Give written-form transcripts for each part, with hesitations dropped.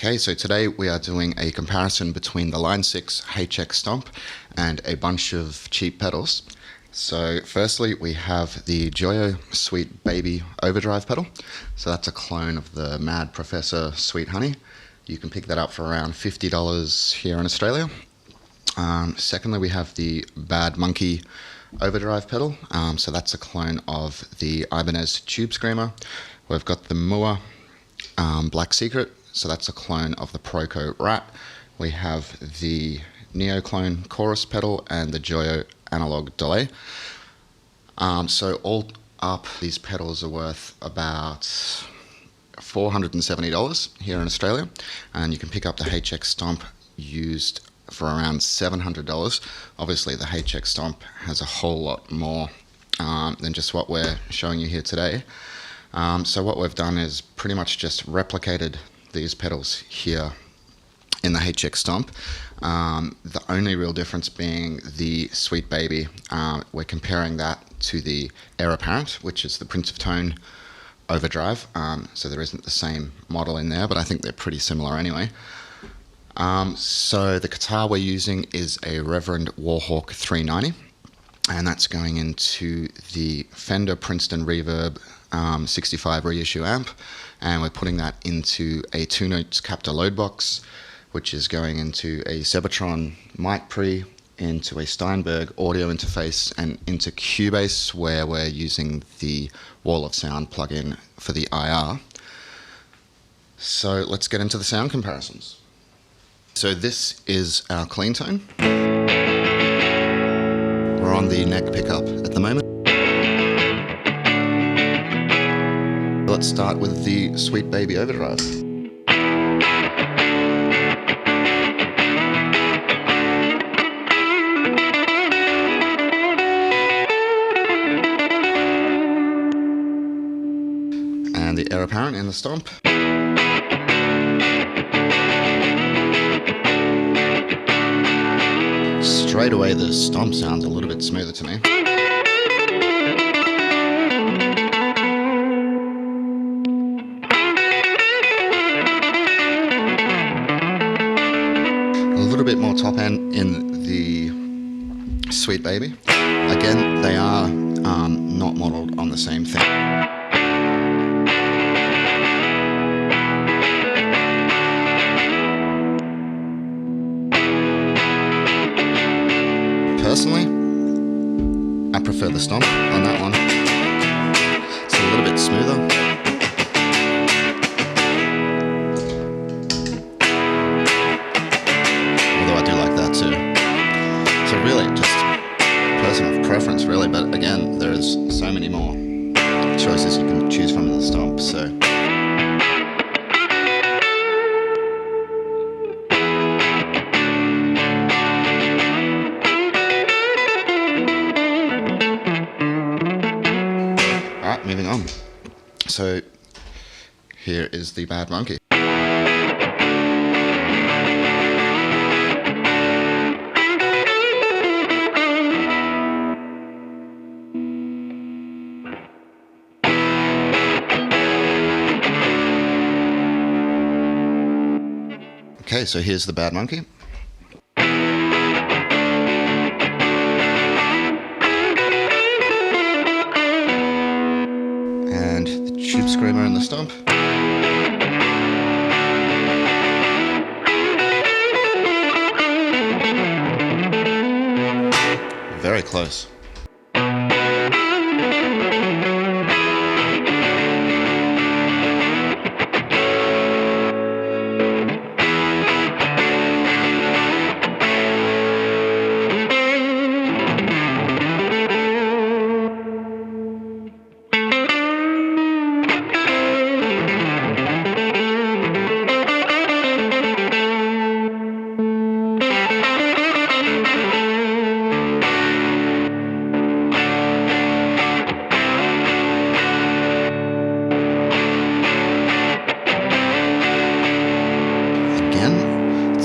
Okay, so today we are doing a comparison between the Line 6 HX Stomp and a bunch of cheap pedals. So firstly we have the Joyo Sweet Baby Overdrive pedal. So that's a clone of the Mad Professor Sweet Honey. You can pick that up for around $50 here in Australia. Secondly, we have the Bad Monkey Overdrive pedal. So that's a clone of the Ibanez Tube Screamer. We've got the Mooer Black Secret. So that's a clone of the Proco Rat. We have the Neo clone Chorus pedal and the Joyo Analog Delay. So all up, these pedals are worth about $470 here in Australia, and you can pick up the HX Stomp used for around $700. Obviously the HX Stomp has a whole lot more than just what we're showing you here today. So what we've done is pretty much just replicated these pedals here in the HX Stomp. The only real difference being the Sweet Baby. We're comparing that to the Heir Apparent, which is the Prince of Tone Overdrive. So there isn't the same model in there, but I think they're pretty similar anyway. So the guitar we're using is a Reverend Warhawk 390, and that's going into the Fender Princeton Reverb 65 reissue amp, and we're putting that into a 2-notes Captor load box, which is going into a Zebatron mic pre, into a Steinberg audio interface, and into Cubase, where we're using the Wall of Sound plugin for the IR. So let's get into the sound comparisons. So this is our clean tone. We're on the neck pickup at the moment. Let's start with the Sweet Baby Overdrive. And the Heir Apparent in the Stomp. Straight away the Stomp sounds a little bit smoother to me. A little bit more top end in the Sweet Baby. Again, they are not modeled on the same thing. Personally, I prefer the Stomp on that one. It's a little bit smoother. Although I do like that too. So really, just personal preference really, but again, there's so many more choices you can choose from in the Stomp, so. Alright, moving on. So here is the Bad Monkey. Okay, so here's the Bad Monkey. And the Tube Screamer and the Stomp. Very close.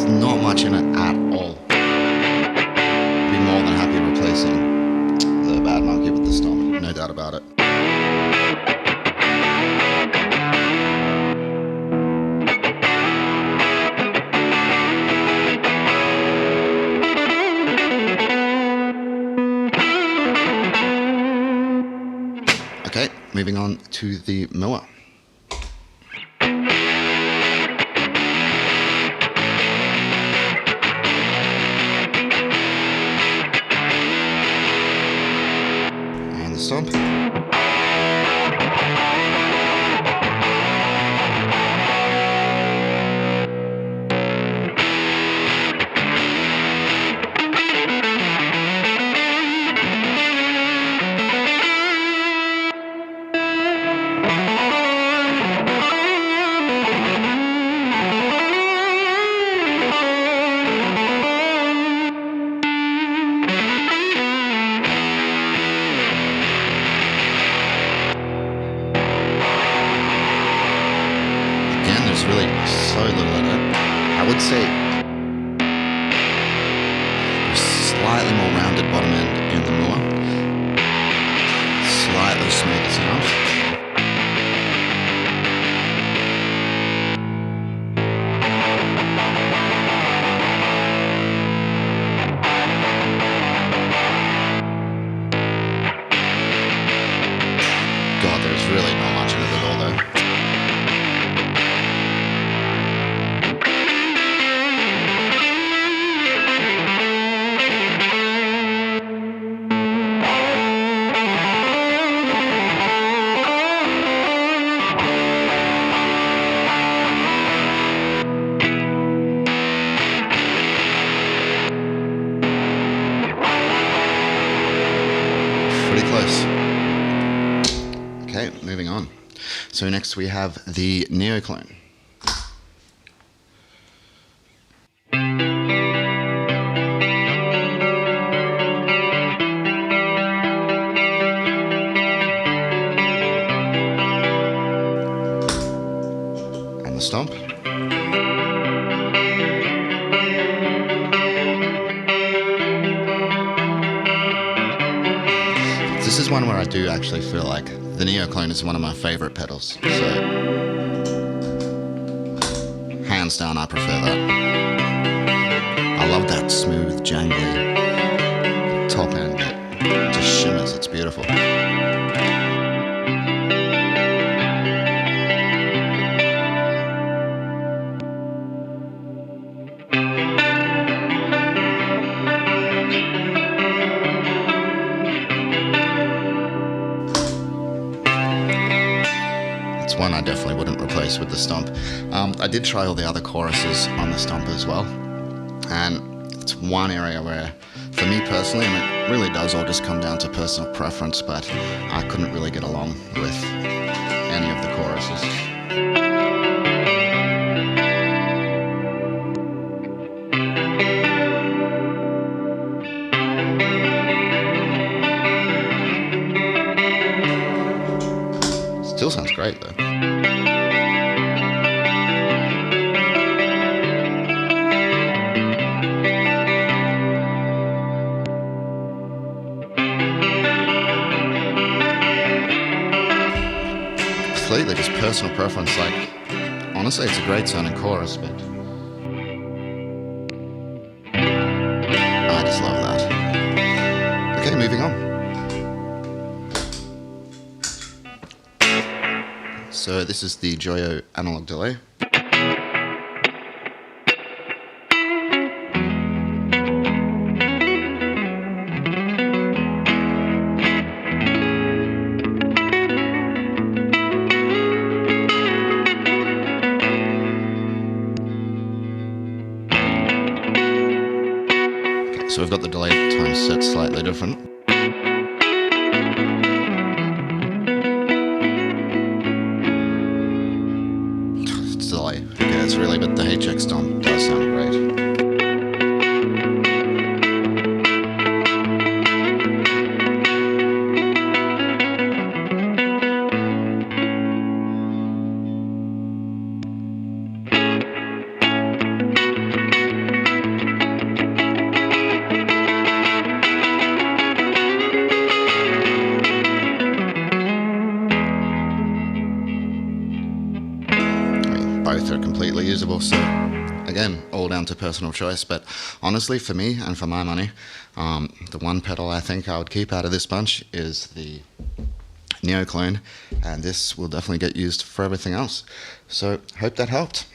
Not much in it at all. Be more than happy replacing the Bad Monkey with the Stomp, no doubt about it. moving on to the Mooer. And the Stomp. Really so little in it. I would say there's slightly more rounded bottom end in the Mooer, slightly smoother sound. God, there's really not much in it at all though. Pretty close. Okay, moving on. So next we have the Neo clone. And the Stomp. This is one where I do actually feel like the Neo clone is one of my favorite pedals, so hands down I prefer that. I love that smooth, jangly top end that just shimmers, it's beautiful. One I definitely wouldn't replace with the Stomp. I did try all the other choruses on the Stomp as well, and it's one area where, for me personally, and it really does all just come down to personal preference, but I couldn't really get along with any of the choruses. Still sounds great though. Completely just personal preference. Like, honestly, it's a great sounding chorus, but I just love that. Okay, moving on. So this is the Joyo analog delay. Okay, so we've got the delay time set slightly different. Delay. Who cares really, but the HX Stomp does sound great. Both are completely usable, so again, all down to personal choice, but honestly for me and for my money, the one pedal I think I would keep out of this bunch is the neoclone, and this will definitely get used for everything else. So hope that helped.